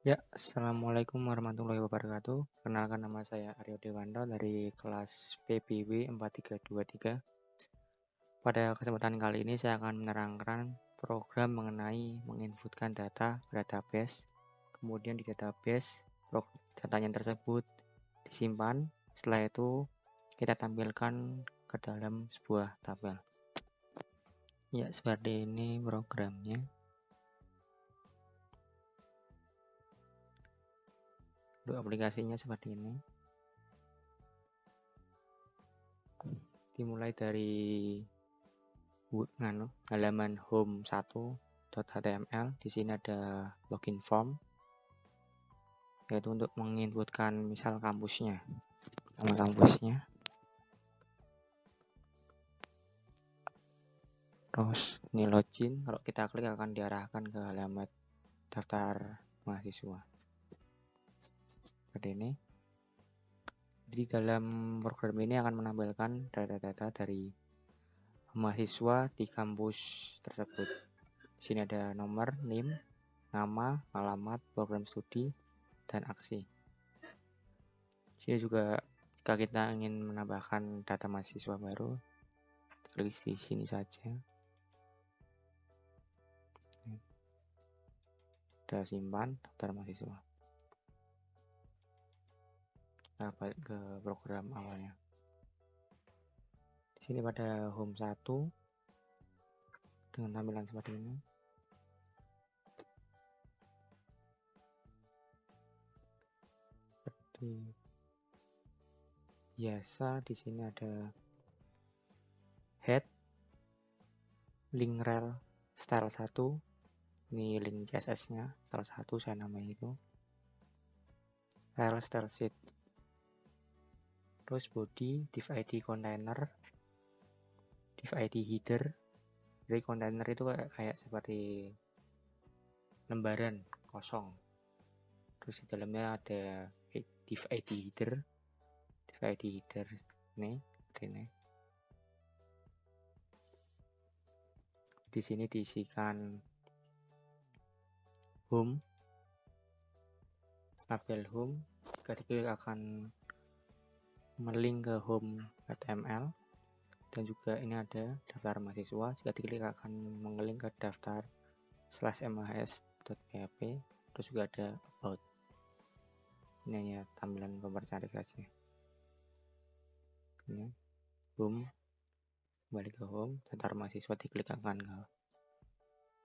Ya, Assalamualaikum warahmatullahi wabarakatuh. Kenalkan, nama saya Aryo Dewanto dari kelas PBW 4323. Pada kesempatan kali ini saya akan menerangkan program mengenai menginputkan data ke database. Kemudian di database, datanya tersebut disimpan. Setelah itu kita tampilkan ke dalam sebuah tabel. Ya, seperti ini programnya. Untuk aplikasinya seperti ini. Dimulai dari halaman home1.html. Di sini ada login form, yaitu untuk menginputkan misal kampusnya, nama kampusnya. Terus ini login, kalau kita klik akan diarahkan ke halaman daftar mahasiswa. Seperti ini. Di dalam program ini akan menampilkan data-data dari mahasiswa di kampus tersebut. Di sini ada nomor, NIM, nama, alamat, program studi, dan aksi. Sini juga jika kita ingin menambahkan data mahasiswa baru, klik di sini saja. Sudah simpan daftar mahasiswa. Kita balik ke program awalnya. Di sini pada home 1 dengan tampilan seperti ini. Seperti biasa, di sini ada head, link rel, style 1. Ini link CSS-nya, salah satu saya namai itu. Rel style sheet. Terus body, div ID container, div ID header. Jadi container itu kayak seperti lembaran kosong. Terus di dalamnya ada div ID header. Div ID header ini. Di sini diisikan home, tabel home. Jika diklik akan melink ke home HTML, dan juga ini ada daftar mahasiswa. Jika diklik akan mengelink ke daftar /mahs.php. Terus juga ada about. Ini hanya tampilan pemercantik saja. Ini home, kembali ke home, daftar mahasiswa, diklik akan ke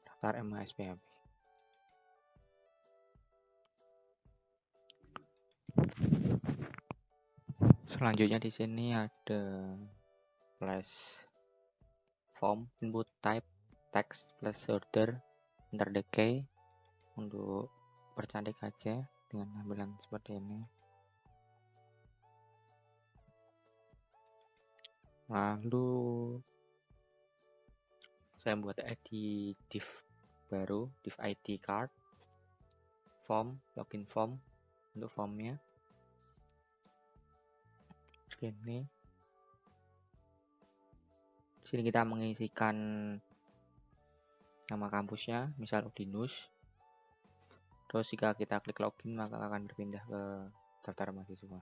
daftar MHS.php. Selanjutnya di sini ada flash form, input type, text, placeholder, enter the key. Untuk percantik aja dengan tampilan seperti ini. Lalu saya buat ID div baru, div ID card, form, login form. Untuk formnya ini. Di sini kita mengisikan nama kampusnya, misal Udinus. Terus jika kita klik login maka akan berpindah ke daftar mahasiswa.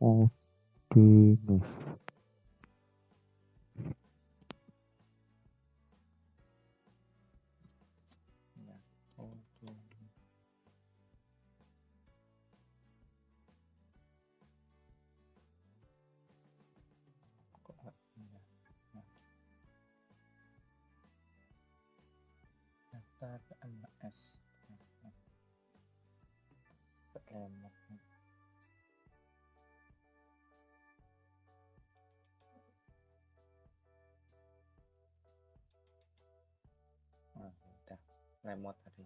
Udinus. Daftar MS. Udah remote tadi.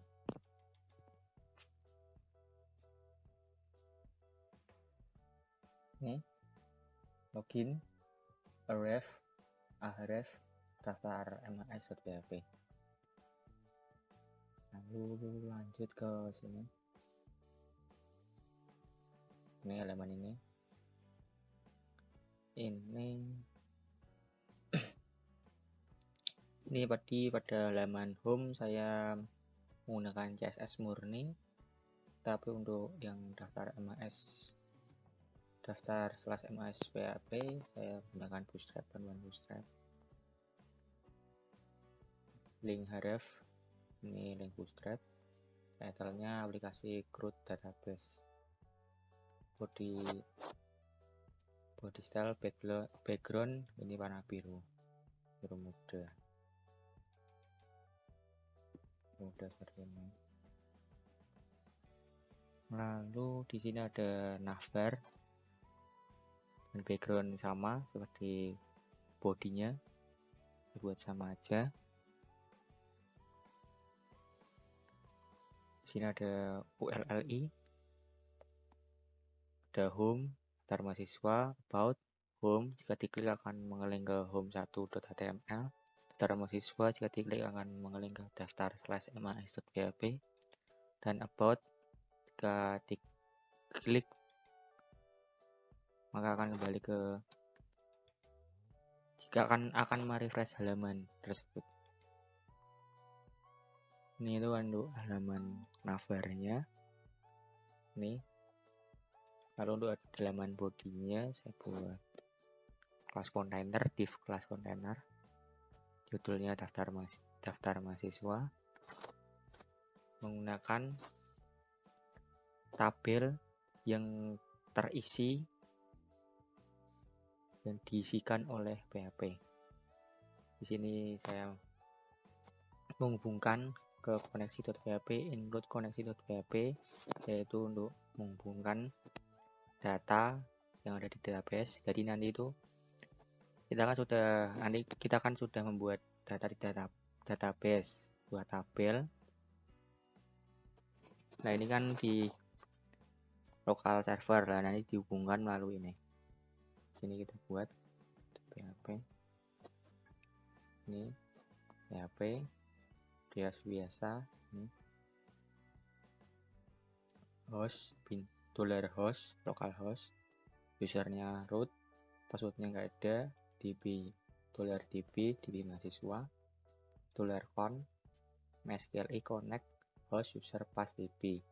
Ini login, ahref, daftar MHS.php. Lalu lanjut ke sini. Ini halaman ini. Ini Ini pada halaman home saya menggunakan CSS murni, tapi untuk yang daftar /mas PHP saya menggunakan Bootstrap, panduan Bootstrap. Link href, ini link Bootstrap. Title-nya aplikasi CRUD database. Body style background ini warna biru muda seperti ini. Lalu di sini ada navbar dan background sama seperti bodinya, dibuat sama aja. Di sini ada URLi, ada home, daftar mahasiswa, about, home, jika diklik akan mengeling ke home1.html, daftar mahasiswa, jika diklik akan mengeling ke daftar /mas.php, dan about, jika diklik maka akan kembali ke akan merefresh halaman tersebut. Ini itu untuk halaman navbarnya. Nih. Lalu untuk halaman bodinya saya buat kelas kontainer, div kelas kontainer. Judulnya daftar mahasiswa. Menggunakan tabel yang terisi dan diisikan oleh PHP. Di sini saya menghubungkan ke koneksi.php, include koneksi.php, yaitu untuk menghubungkan data yang ada di database. Jadi nanti itu kita kan sudah membuat data di database, buat tabel. Nah ini kan di lokal server lah, nanti dihubungkan melalui ini. Sini kita buat PHP. Ini PHP biasa ini host $host localhost, usernya root, passwordnya nggak ada, db mahasiswa, $con MySQLi connect host user pass db.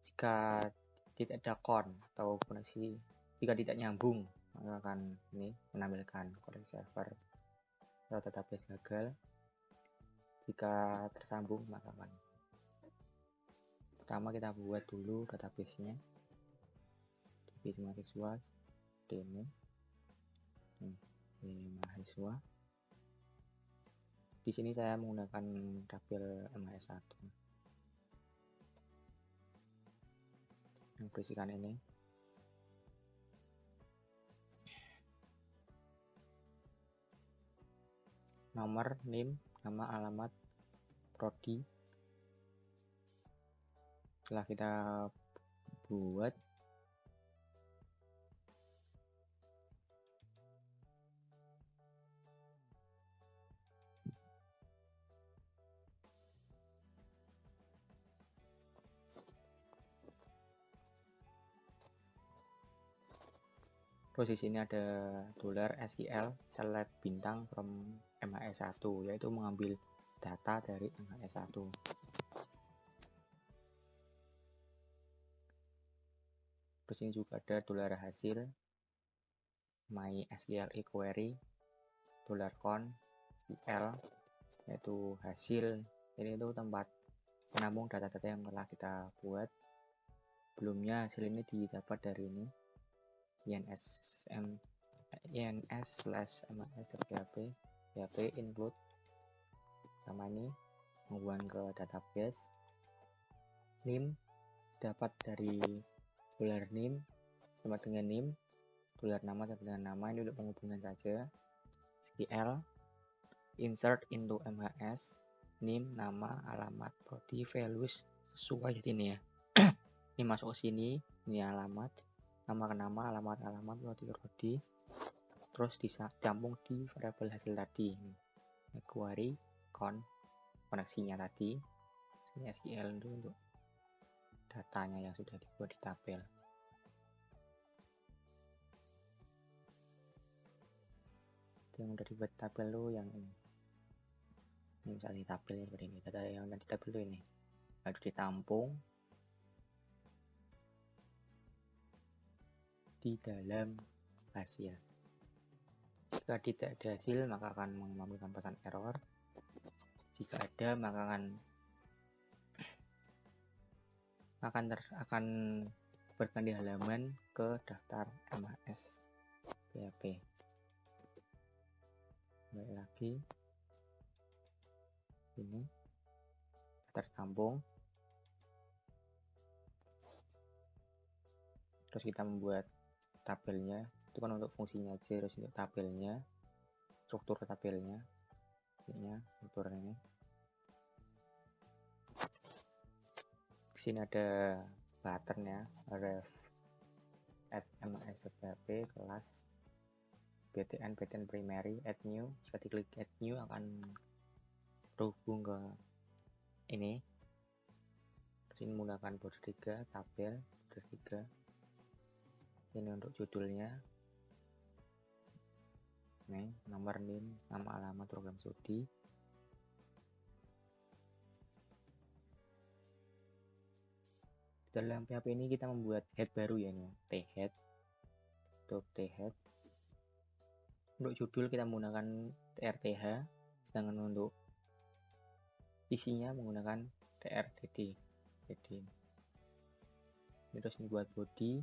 Jika tidak ada con atau koneksi, jika tidak nyambung maka akan ini menampilkan koneksi server atau database gagal. Jika tersambung maka akan pertama kita buat dulu database-nya, database mahasiswa demo mahasiswa. Di sini saya menggunakan tabel MS1 yang berisikan ini. Nomor, name, nama, alamat, prodi. Setelah kita buat, terus di sini ada $SQL select bintang from MHS1, yaitu mengambil data dari MHS1. Terus ini juga ada $hasil MySQLi query, $con SQL, yaitu hasil. Ini itu tempat menampung data-data yang telah kita buat. Sebelumnya hasil ini didapat dari ini ins/ms.php include sama ini menghubungkan ke database. Name dapat dari $name sama dengan name, $nama sama dengan nama, ini untuk penghubungan saja. SQL insert into MHS, name, nama, alamat, prodi, values sesuai jadi ini ya. Ini masuk ke sini, ini alamat, nama ke nama, alamat, prodi, terus dicampur di variabel hasil tadi. Query, con, koneksinya tadi. Ini SQL itu untuk datanya yang sudah dibuat di tabel. yang udah dibuat tabel lu yang ini misalnya tabelnya seperti ini, data yang nanti tabel itu ini harus ditampung di dalam hasil. Jika tidak ada hasil maka akan memberikan pesan error. Jika ada maka akan berganti halaman ke daftar MHS PHP. Balik lagi ini tertampung, terus kita membuat tabelnya. Itu kan untuk fungsinya aja, terus untuk tabelnya, struktur tabelnya ini struktur ini. Sini ada button ya, ref add MHS PHP kelas btn primary add new. Jika diklik add new akan terhubung ke ini. Terus ini menggunakan border 3 tabel border 3. Ini untuk judulnya, ini nomor NIM, nama alamat program studi. Dalam PHP ini kita membuat head baru ya, nih thead. Untuk thead, untuk judul kita menggunakan trth, sedangkan untuk isinya menggunakan trdd. Terus ini buat body,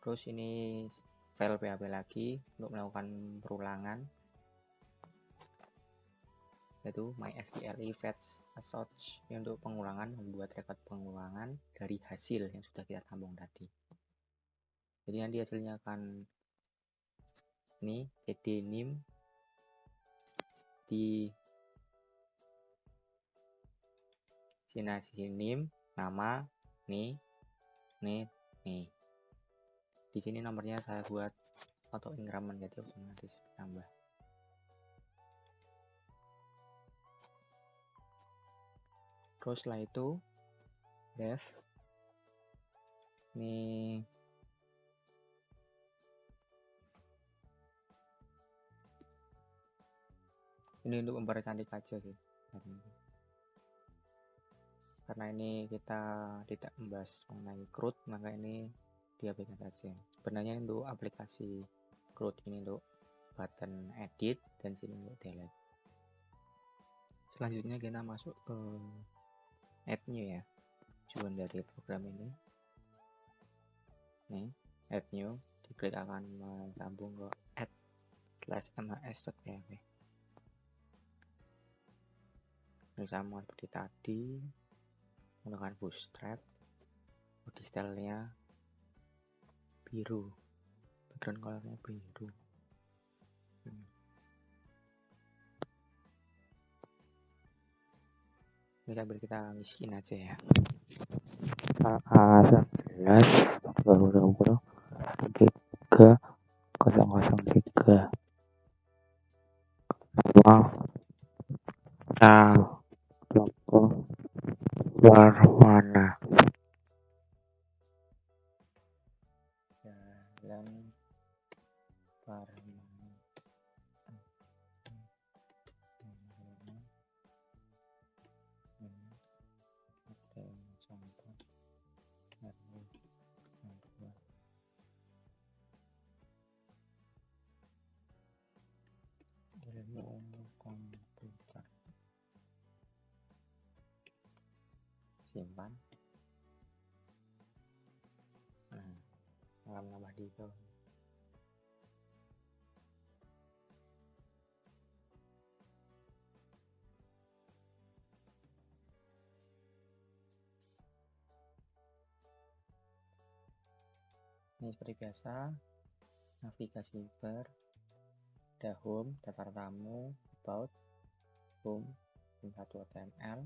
terus ini file PHP lagi untuk melakukan perulangan, yaitu mysqli fetch assoc. Ini untuk pengulangan, membuat record pengulangan dari hasil yang sudah kita tampung tadi. Jadi nanti hasilnya akan ini id nim di sini nim, nama nih. Di sini nomornya saya buat auto increment, jadi otomatis tambah. Terus setelah itu def ini untuk mempercantik aja sih, karena ini kita tidak membahas mengenai CRUD, maka ini diabaikan saja. Sebenarnya untuk aplikasi CRUD ini untuk button edit dan sini untuk delete. Selanjutnya kita masuk ke add new ya, tujuan dari program ini. Nih add new, diklik akan menyambung ke add/mhs.php. Ini sama seperti tadi, menggunakan bootstrap. Body style-nya biru, background color-nya biru. Ini sambil kita miskin aja ya. AA11 2020 3003 toko warna dalam warna ilmu komputer. Simpan. Nambah di itu. Ini seperti biasa, navigasi bar, ada home, daftar tamu, about, home, 1 HTML,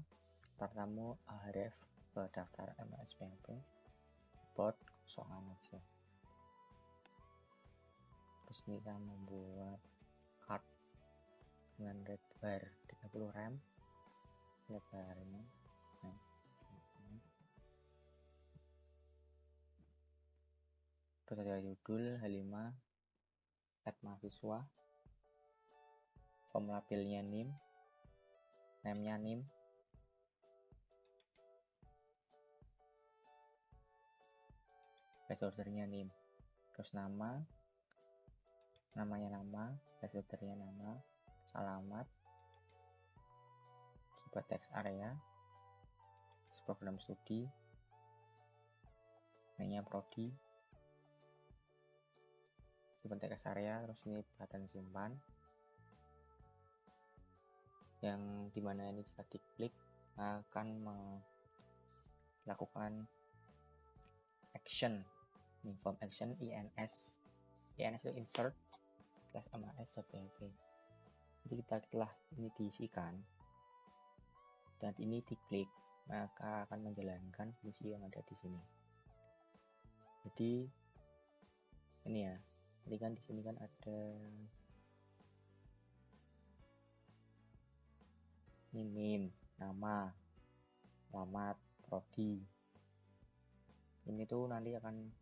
daftar tamu, ahref, ke daftar MHS PHP, about, kosongan aja. Terus ini kita membuat card dengan red bar 30 rem, lebarnya. Terus ada judul H5, @mahasiswa, form labelnya NIM, name-nya NIM, placeholder-nya NIM, terus namanya nama, placeholder-nya nama, alamat, buat text area, program studi, namanya prodi, simpan text area, terus ini button simpan, yang dimana ini jika diklik akan melakukan action, ini form action ins itu insert mas.php. Jadi setelah ini diisikan dan ini diklik, maka akan menjalankan fungsi yang ada di sini. Jadi ini ya, ini kan di sini kan ada ini NIM, nama, alamat, prodi. Ini tuh nanti akan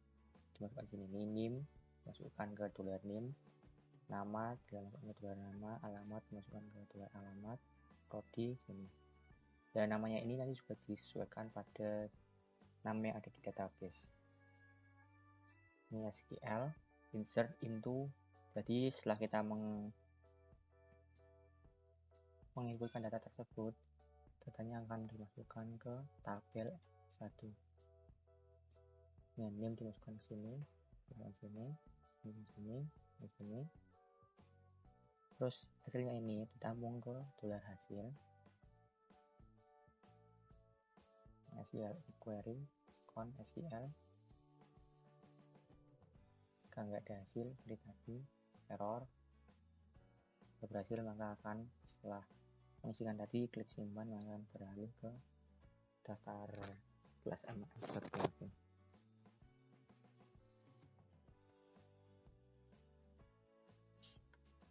dimasukkan sini. Ini NIM, masukkan ke dolar NIM, nama dimasukkan ke dolar nama, alamat dimasukkan ke dolar alamat, prodi sini. Dan namanya ini nanti juga disesuaikan pada nama yang ada di database. Ini SQL, insert into. Jadi setelah kita menginputkan data tersebut, datanya akan dimasukkan ke tabel 1. Nah, name dimasukkan ke sini, sini. Terus hasilnya ini ditampung ke dolar hasil. SQL query con SQL. Jika nggak ada hasil seperti tadi, error. Jika berhasil maka akan setelah mengisikan tadi klik simpan maka akan beralih ke daftar kelas mas.php.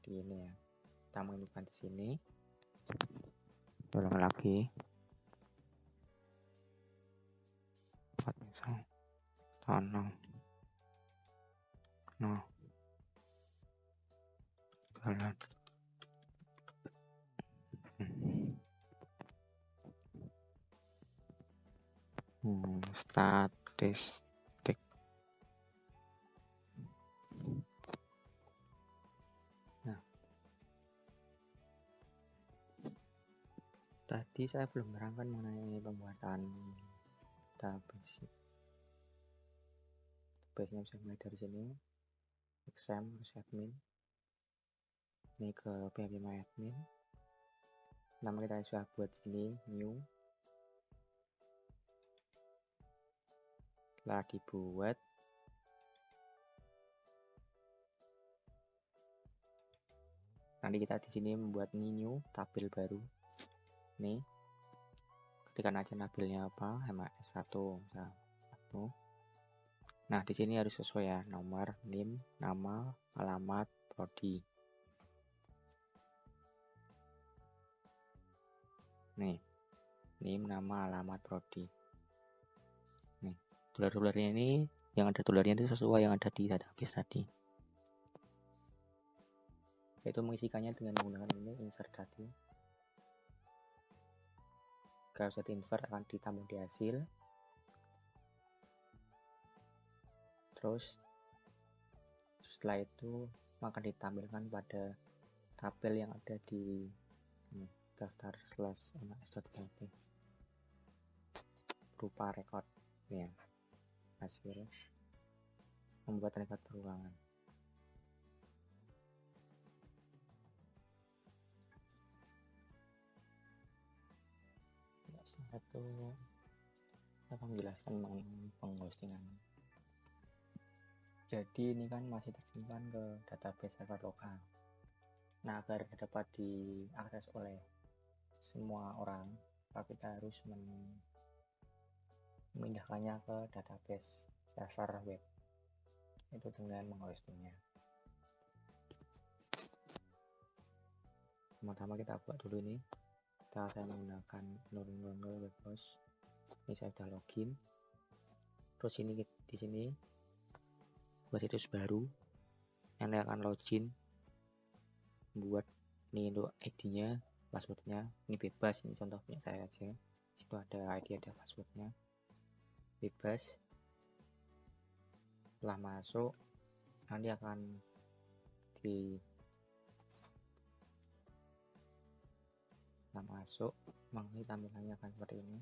Di ini ya, kita menginputkan di sini. Ulang lagi. No. Jalan. Statistik. Nah, tadi saya belum menerangkan mengenai pembuatan database. Database-nya bisa mulai dari sini, exam, terus admin. Ini ke php.myadmin. Nama kita sudah buat sini, new. Setelah dibuat, nanti kita di sini membuat new tabel baru. Nih, ketikkan aja tabelnya apa, mas1. Nah, di sini harus sesuai ya, nomor, NIM, nama, alamat, prodi. Nih, NIM, nama, alamat, prodi. Nih, dolar-dolarnya ini, yang ada dolarnya itu sesuai yang ada di database tadi. Yaitu mengisikannya dengan menggunakan ini, insert tadi. Kalau sudah di-insert akan ditampung di hasil. Terus setelah itu maka ditampilkan pada tabel yang ada di daftar /mas.php berupa rekod ya, hasil membuat rekod berulangan. Setelah itu saya akan menjelaskan mengenai penghostingan. Jadi ini kan masih tersimpan ke database server lokal. Nah, agar dapat diakses oleh semua orang, maka kita harus memindahkannya ke database server web. Itu dengan menghostingnya. Pertama kita buat dulu ini. Saya menggunakan nurul web host. Ini saya sudah login. Terus ini di sini buat situs baru. Nanti akan login buat ini untuk ID-nya, passwordnya ini bebas, ini contoh punya saya aja. Situ ada ID, ada passwordnya, bebas. Setelah masuk nanti akan masuk nanti tampilannya akan seperti ini.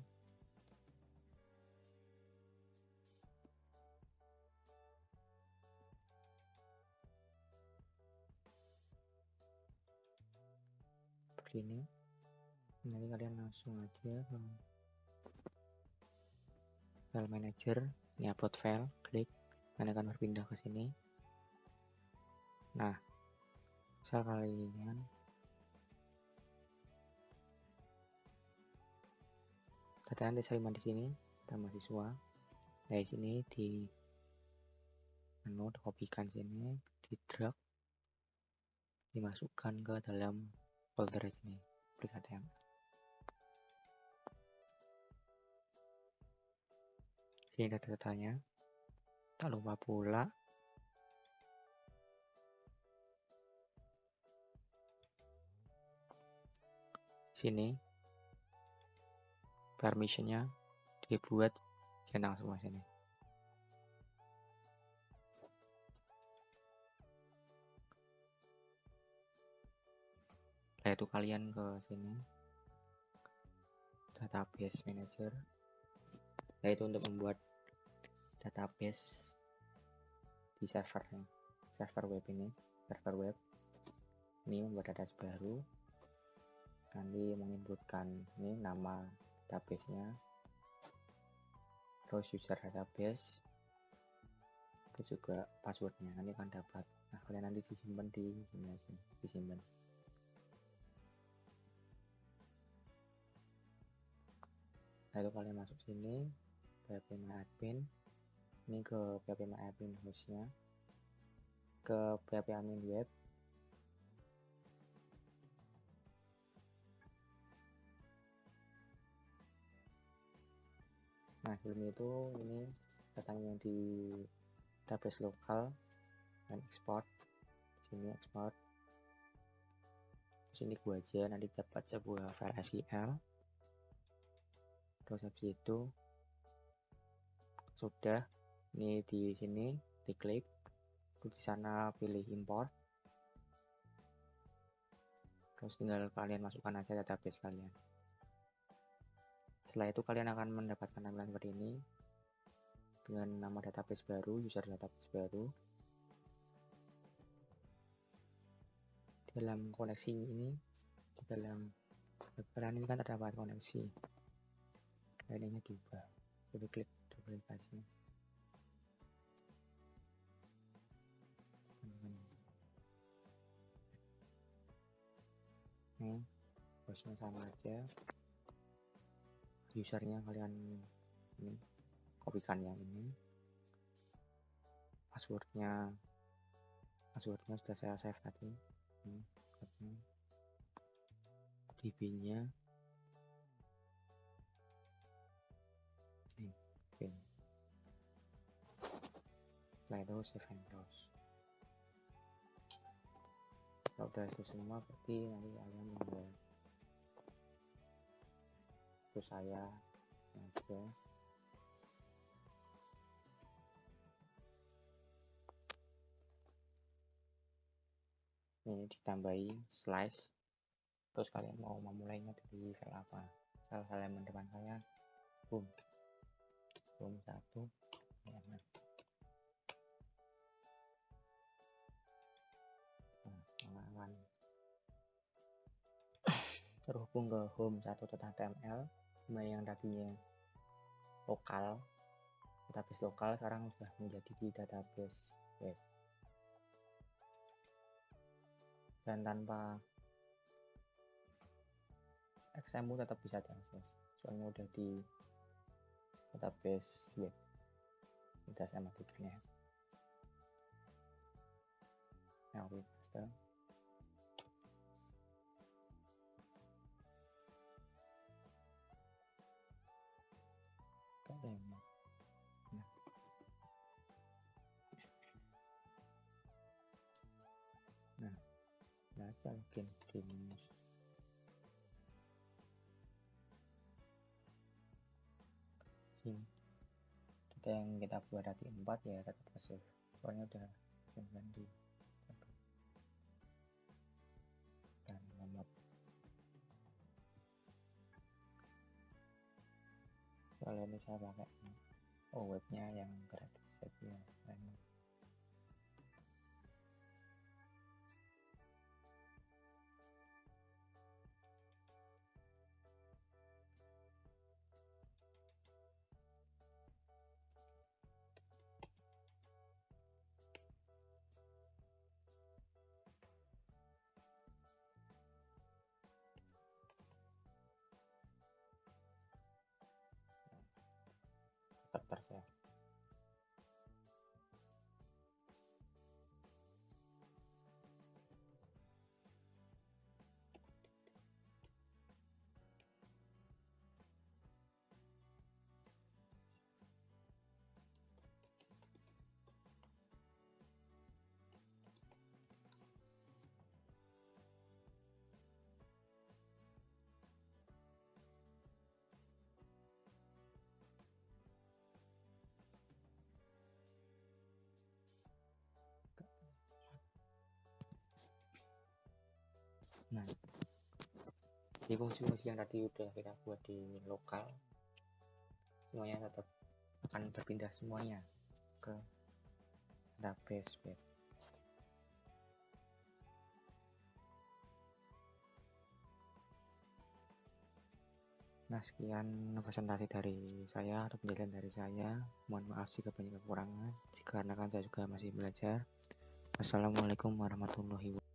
Seperti ini. Nanti kalian langsung aja ke file manager, ini upload file, klik, nanti akan berpindah ke sini. Nah, misal kalian datanya diterima di sini, data mahasiswa. Dari sini di menu dikopikan sini, di drag, dimasukkan ke dalam folder sini, klik HTML. Sini data-datanya. Tak lupa pula sini permissionnya dibuat centang semua sini. Setelah itu kalian ke sini database manager, yaitu untuk membuat database di server web ini, membuat database baru. Nanti menginputkan ini nama database-nya, terus user database, terus juga passwordnya nanti akan dapat. Nah, kalian nanti disimpan di sini aja, disimpan. Lalu kalian masuk sini, php-admin, ini ke php-admin hostnya, ke php-admin web. Nah, sebelum itu ini datanya di database lokal dan export. Sini export. Sini gua aja, nanti dapat sebuah file SQL. Terus habis itu sudah, ini di sini diklik, di sana pilih import. Terus tinggal kalian masukkan aja database kalian. Setelah itu kalian akan mendapatkan tampilan seperti ini dengan nama database baru, user database baru. Dalam koneksi ini, di dalam kalian ini kan terdapat koneksi. Lainnya diubah. Jadi klik duplikasi. Nih, hostnya sama aja. Usernya kalian ini kopikan yang ini. Passwordnya sudah saya save tadi. DB-nya nih, pin. Setelah itu save and close. Kalau udah itu semua, berarti nanti kalian tinggal itu saya aja. Ini ditambahi slice. Terus kalian mau memulainya dari file apa? File halaman depan saya, boom 1. Halaman terhubung ke home1.html, yang tadinya lokal, database lokal sekarang sudah menjadi di database web. Dan tanpa XML tetap bisa diakses, soalnya udah di database web. Udah saya matikan ya. Nah, paste. Nah. Kita login Teams. Data yang kita buat tadi 4 ya tetap save, soalnya udah ganti dan nomor. Soalnya ini saya pakai webnya yang gratis saja. Tetap saya. Nah, di fungsi-fungsi yang tadi udah kita buat di lokal, semuanya tetap akan berpindah semuanya ke database web. Nah, sekian presentasi dari saya atau penjelasan dari saya. Mohon maaf jika banyak kekurangan, dikarenakan saya juga masih belajar. Wassalamualaikum warahmatullahi wabarakatuh.